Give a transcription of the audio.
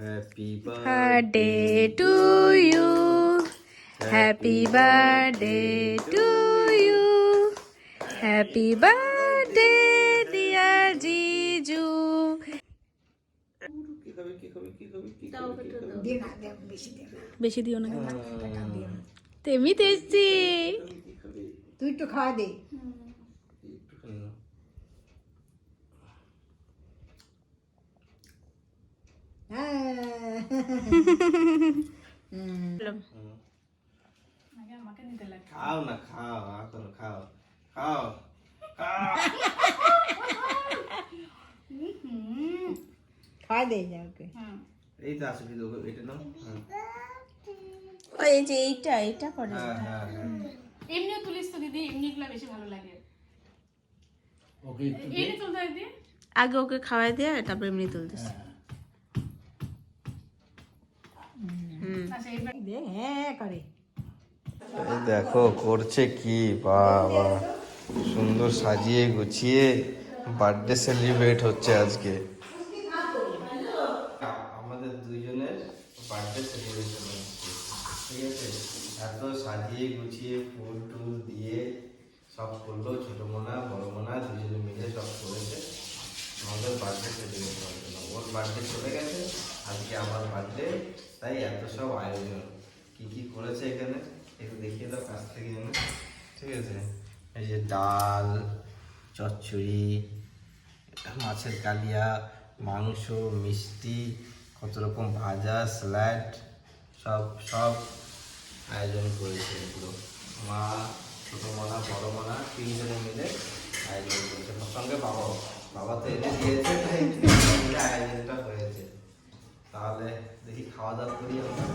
Happy birthday to you, happy birthday to you, happy birthday dear jiju. বেশি দিও না, তেমনিতে এসছি। তুই একটু খাওয়া দে। খাও না, খাও এখন, খাও খাও খাও। খাওয়া দে যা ওকে। এই তো আসলে এটা নাও। ওই যে এইটা করে হ্যাঁ হ্যাঁ হ্যাঁ। এমনিও তুলিস তো দিদি, এমনিগুলো বেশি ভালো লাগে। এমনি তুলতে হয় দিদি। আগে ওকে খাওয়াই দিয়ে তারপর এমনি তুলতেছি। আচ্ছা এইবার দে হ্যাঁ করে। এই দেখো করছে কি, বাবা সুন্দর সাজিয়ে গুছিয়ে বার্থডে সেলিব্রেট হচ্ছে আজকে। আমাদের দুইজনের বার্থডে সেলিব্রেশন হচ্ছে, ঠিক আছে। এত সাজিয়ে গুছিয়ে ফুল টুল দিয়ে সব করলো, ছোট মোনা বড় মোনা দুজনে মিলে সব করেছে আমাদের বার্থডে সেলিব্রেট করার জন্য। ওর বার্থডে চলে গেছে, আজকে আমার বার্থডে, তাই এত সব আয়োজন। কি কি করেছে এখানে একটু দেখিয়ে দাও কাছ থেকে এনে, ঠিক আছে। এই যে ডাল, চচ্চড়ি, মাছের কালিয়া, মাংস, মিষ্টি, কত রকম ভাজা, স্যালাড, সব সব আয়োজন করেছে এগুলো। মা, ছোটো মানা, বড় মানা তিনজনে মিলে আয়োজন করেছে। তার সঙ্গে বাবা তো এনে দিয়েছে, তাই তিনজনে মিলে আয়োজনটা হয়েছে। তাহলে দেখি খাওয়া দাওয়া করি আমরা।